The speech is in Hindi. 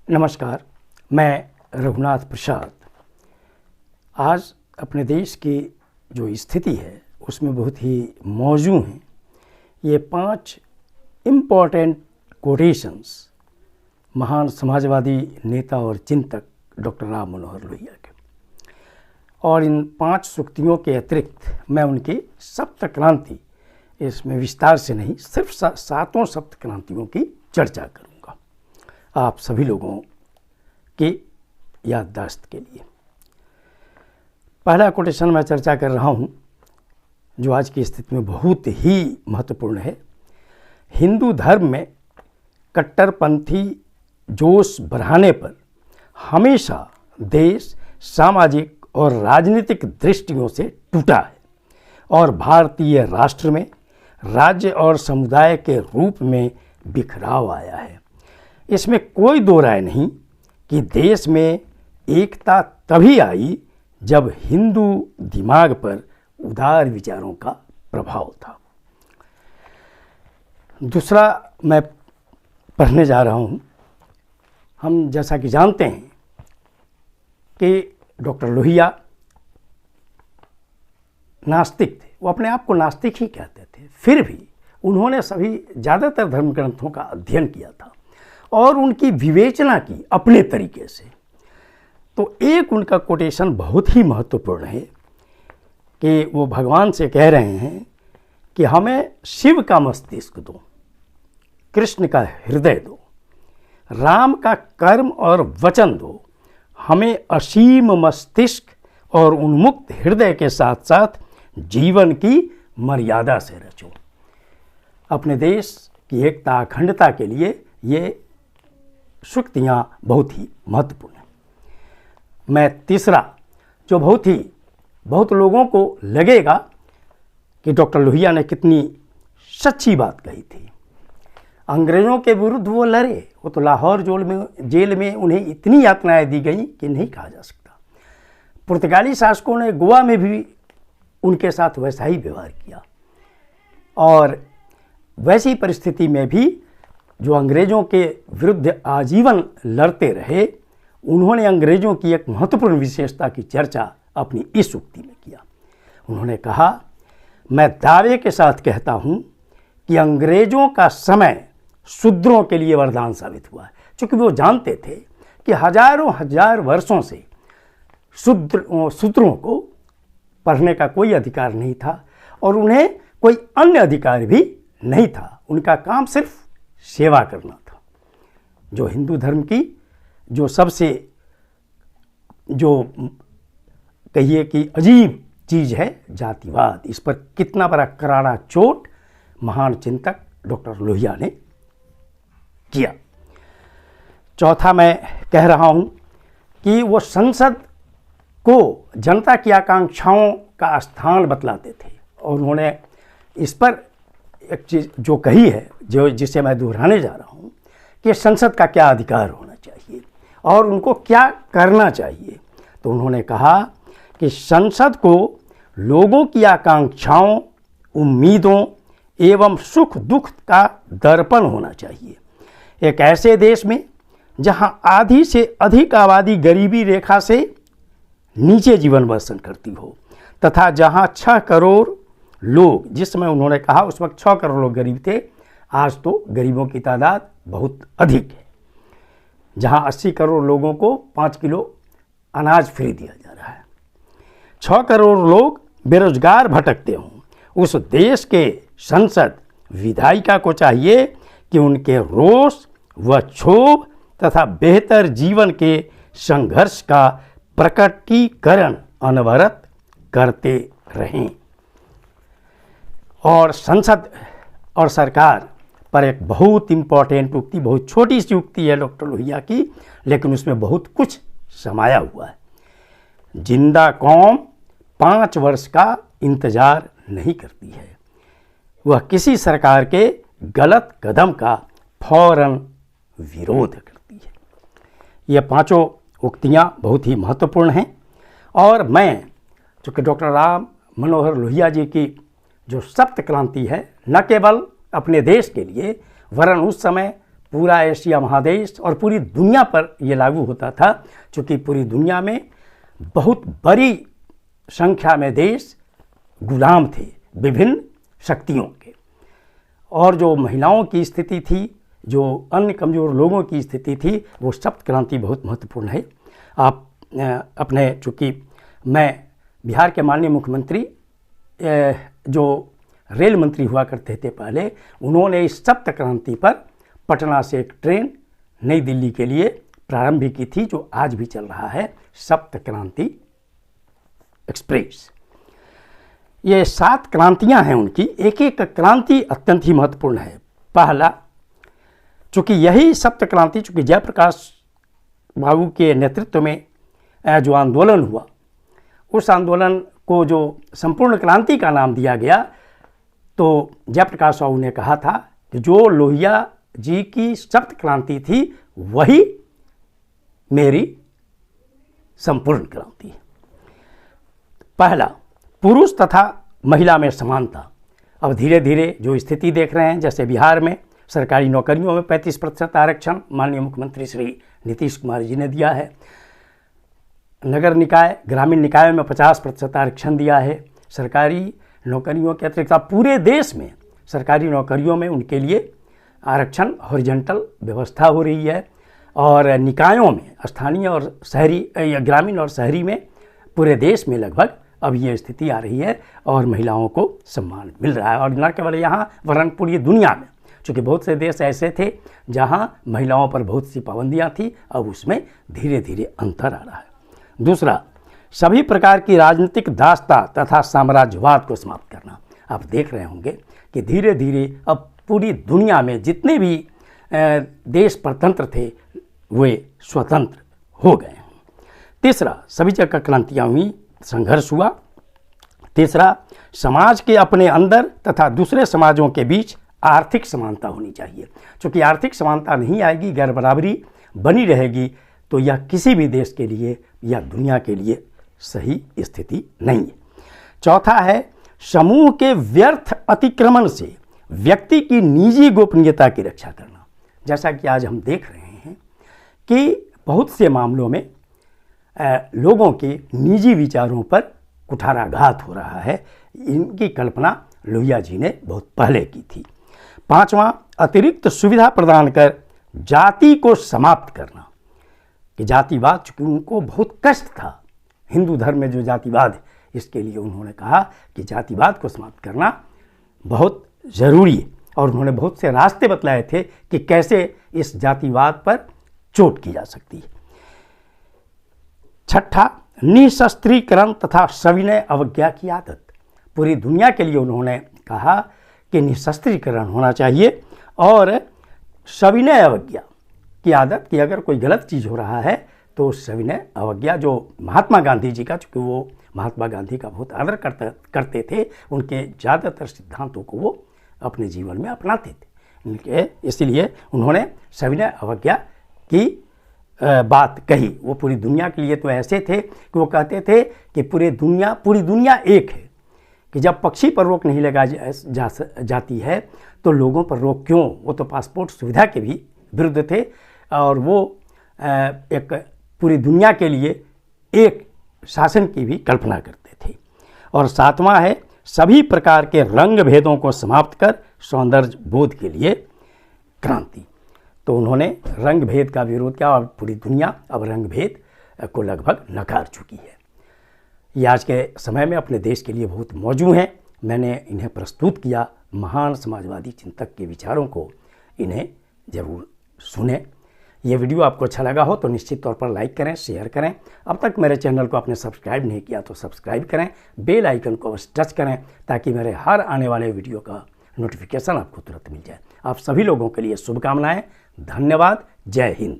नमस्कार, मैं रघुनाथ प्रसाद। आज अपने देश की जो स्थिति है उसमें बहुत ही मौजू हैं ये 5 इम्पॉर्टेंट कोटेशंस महान समाजवादी नेता और चिंतक डॉक्टर राम मनोहर लोहिया के। और इन 5 सूक्तियों के अतिरिक्त मैं उनकी सप्त क्रांति, इसमें विस्तार से नहीं, सिर्फ 7 सप्त क्रांतियों की चर्चा करूँगा आप सभी लोगों की याददाश्त के लिए। पहला कोटेशन मैं चर्चा कर रहा हूँ जो आज की स्थिति में बहुत ही महत्वपूर्ण है। हिंदू धर्म में कट्टरपंथी जोश बढ़ाने पर हमेशा देश सामाजिक और राजनीतिक दृष्टियों से टूटा है और भारतीय राष्ट्र में राज्य और समुदाय के रूप में बिखराव आया है। इसमें कोई दो राय नहीं कि देश में एकता तभी आई जब हिंदू दिमाग पर उदार विचारों का प्रभाव था। दूसरा मैं पढ़ने जा रहा हूँ। हम जैसा कि जानते हैं कि डॉक्टर लोहिया नास्तिक थे, वो अपने आप को नास्तिक ही कहते थे, फिर भी उन्होंने सभी ज़्यादातर धर्म ग्रंथों का अध्ययन किया था और उनकी विवेचना की अपने तरीके से। तो एक उनका कोटेशन बहुत ही महत्वपूर्ण है कि वो भगवान से कह रहे हैं कि हमें शिव का मस्तिष्क दो, कृष्ण का हृदय दो, राम का कर्म और वचन दो, हमें असीम मस्तिष्क और उन्मुक्त हृदय के साथ साथ जीवन की मर्यादा से रचो। अपने देश की एकता अखंडता के लिए ये सूक्तियाँ बहुत ही महत्वपूर्ण हैं। मैं तीसरा, जो बहुत लोगों को लगेगा कि डॉक्टर लोहिया ने कितनी सच्ची बात कही थी। अंग्रेज़ों के विरुद्ध वो लड़े, वो तो लाहौर जेल में उन्हें इतनी यातनाएं दी गई कि नहीं कहा जा सकता। पुर्तगाली शासकों ने गोवा में भी उनके साथ वैसा ही व्यवहार किया और वैसी परिस्थिति में भी जो अंग्रेज़ों के विरुद्ध आजीवन लड़ते रहे, उन्होंने अंग्रेज़ों की एक महत्वपूर्ण विशेषता की चर्चा अपनी इस उक्ति में किया। उन्होंने कहा, मैं दावे के साथ कहता हूँ कि अंग्रेज़ों का समय शूद्रों के लिए वरदान साबित हुआ है, क्योंकि वो जानते थे कि हजार वर्षों से शूद्रों को पढ़ने का कोई अधिकार नहीं था और उन्हें कोई अन्य अधिकार भी नहीं था। उनका काम सिर्फ सेवा करना था। जो हिंदू धर्म की जो सबसे जो कहिए कि अजीब चीज़ है जातिवाद, इस पर कितना बड़ा करारा चोट महान चिंतक डॉक्टर लोहिया ने किया। चौथा मैं कह रहा हूँ कि वो संसद को जनता की आकांक्षाओं का स्थान बतलाते थे और उन्होंने इस पर एक चीज़ जो कही है, जिसे मैं दोहराने जा रहा हूँ कि संसद का क्या अधिकार होना चाहिए और उनको क्या करना चाहिए। तो उन्होंने कहा कि संसद को लोगों की आकांक्षाओं, उम्मीदों एवं सुख दुख का दर्पण होना चाहिए। एक ऐसे देश में जहाँ आधी से अधिक आबादी गरीबी रेखा से नीचे जीवन बसर करती हो तथा जहाँ 6 करोड़ लोग, जिस समय उन्होंने कहा उस वक्त 6 करोड़ लोग गरीब थे, आज तो गरीबों की तादाद बहुत अधिक है, जहां 80 करोड़ लोगों को 5 किलो अनाज फ्री दिया जा रहा है, 6 करोड़ लोग बेरोजगार भटकते हों, उस देश के संसद विधायिका को चाहिए कि उनके रोष व क्षोभ तथा बेहतर जीवन के संघर्ष का प्रकटीकरण अनवरत करते रहें। और संसद और सरकार पर एक बहुत इम्पॉर्टेंट उक्ति, बहुत छोटी सी उक्ति है डॉक्टर लोहिया की, लेकिन उसमें बहुत कुछ समाया हुआ है। जिंदा कौम 5 वर्ष का इंतजार नहीं करती है, वह किसी सरकार के गलत कदम का फौरन विरोध करती है। ये 5 उक्तियाँ बहुत ही महत्वपूर्ण हैं और मैं, चूँकि डॉक्टर राम मनोहर लोहिया जी की जो सप्त क्रांति है, न केवल अपने देश के लिए वरन उस समय पूरा एशिया महादेश और पूरी दुनिया पर यह लागू होता था, क्योंकि पूरी दुनिया में बहुत बड़ी संख्या में देश गुलाम थे विभिन्न शक्तियों के। और जो महिलाओं की स्थिति थी, जो अन्य कमज़ोर लोगों की स्थिति थी, वो सप्त क्रांति बहुत महत्वपूर्ण है। आप अपने, चूँकि मैं बिहार के माननीय मुख्यमंत्री जो रेल मंत्री हुआ करते थे पहले, उन्होंने इस सप्त क्रांति पर पटना से एक ट्रेन नई दिल्ली के लिए प्रारंभ भी की थी, जो आज भी चल रहा है, सप्त क्रांति एक्सप्रेस। ये 7 क्रांतियां हैं उनकी, एक एक क्रांति अत्यंत ही महत्वपूर्ण है। पहला, चूँकि यही सप्त क्रांति, चूँकि जयप्रकाश बाबू के नेतृत्व में जो आंदोलन हुआ, उस आंदोलन को जो संपूर्ण क्रांति का नाम दिया गया, तो जयप्रकाश बाबू ने कहा था कि जो लोहिया जी की सप्त क्रांति थी वही मेरी संपूर्ण क्रांति है। पहला, पुरुष तथा महिला में समानता। अब धीरे धीरे जो स्थिति देख रहे हैं, जैसे बिहार में सरकारी नौकरियों में 35% आरक्षण माननीय मुख्यमंत्री श्री नीतीश कुमार जी ने दिया है। नगर निकाय, ग्रामीण निकायों में 50% आरक्षण दिया है। सरकारी नौकरियों के अतिरिक्त पूरे देश में सरकारी नौकरियों में उनके लिए आरक्षण हॉरिजॉन्टल व्यवस्था हो रही है। और निकायों में, स्थानीय और शहरी या ग्रामीण और शहरी में, पूरे देश में लगभग अब ये स्थिति आ रही है और महिलाओं को सम्मान मिल रहा है। और न केवल यहाँ, वरन पूरी दुनिया में, चूँकि बहुत से देश ऐसे थे जहाँ महिलाओं पर बहुत सी पाबंदियाँ थी, अब उसमें धीरे धीरे अंतर आ रहा है। दूसरा, सभी प्रकार की राजनीतिक दासता तथा साम्राज्यवाद को समाप्त करना। आप देख रहे होंगे कि धीरे धीरे अब पूरी दुनिया में जितने भी देश परतंत्र थे वे स्वतंत्र हो गए हैं। तीसरा, सभी जगह क्रांतियाँ हुई, संघर्ष हुआ। तीसरा, समाज के अपने अंदर तथा दूसरे समाजों के बीच आर्थिक समानता होनी चाहिए। क्योंकि आर्थिक समानता नहीं आएगी, गैर बराबरी बनी रहेगी, तो यह किसी भी देश के लिए या दुनिया के लिए सही स्थिति नहीं है। चौथा है, समूह के व्यर्थ अतिक्रमण से व्यक्ति की निजी गोपनीयता की रक्षा करना। जैसा कि आज हम देख रहे हैं कि बहुत से मामलों में लोगों के निजी विचारों पर कुठाराघात हो रहा है। इनकी कल्पना लोहिया जी ने बहुत पहले की थी। पांचवा, अतिरिक्त सुविधा प्रदान कर जाति को समाप्त करना। कि जातिवाद, चूँकि उनको बहुत कष्ट था, हिंदू धर्म में जो जातिवाद है, इसके लिए उन्होंने कहा कि जातिवाद को समाप्त करना बहुत ज़रूरी है। और उन्होंने बहुत से रास्ते बतलाए थे कि कैसे इस जातिवाद पर चोट की जा सकती है। छठा, निशस्त्रीकरण तथा सविनय अवज्ञा की आदत। पूरी दुनिया के लिए उन्होंने कहा कि निशस्त्रीकरण होना चाहिए और सविनय अवज्ञा की आदत, कि अगर कोई गलत चीज़ हो रहा है तो सविनय अवज्ञा, जो महात्मा गांधी जी का, चूँकि वो महात्मा गांधी का बहुत आदर करते थे, उनके ज़्यादातर सिद्धांतों को वो अपने जीवन में अपनाते थे, इसलिए उन्होंने सविनय अवज्ञा की बात कही। वो पूरी दुनिया के लिए तो ऐसे थे कि वो कहते थे कि पूरी दुनिया एक है, कि जब पक्षी पर रोक नहीं लगा जाती है तो लोगों पर रोक क्यों। वो तो पासपोर्ट सुविधा के भी विरुद्ध थे और वो एक पूरी दुनिया के लिए एक शासन की भी कल्पना करते थे। और सातवां है, सभी प्रकार के रंग भेदों को समाप्त कर सौंदर्य बोध के लिए क्रांति। तो उन्होंने रंग भेद का विरोध किया और पूरी दुनिया अब रंग भेद को लगभग नकार चुकी है। ये आज के समय में अपने देश के लिए बहुत मौजू हैं। मैंने इन्हें प्रस्तुत किया, महान समाजवादी चिंतक के विचारों को इन्हें ज़रूर सुने। ये वीडियो आपको अच्छा लगा हो तो निश्चित तौर पर लाइक करें, शेयर करें। अब तक मेरे चैनल को आपने सब्सक्राइब नहीं किया तो सब्सक्राइब करें, बेल आइकन को अवश्य टच करें ताकि मेरे हर आने वाले वीडियो का नोटिफिकेशन आपको तुरंत मिल जाए। आप सभी लोगों के लिए शुभकामनाएं। धन्यवाद। जय हिंद।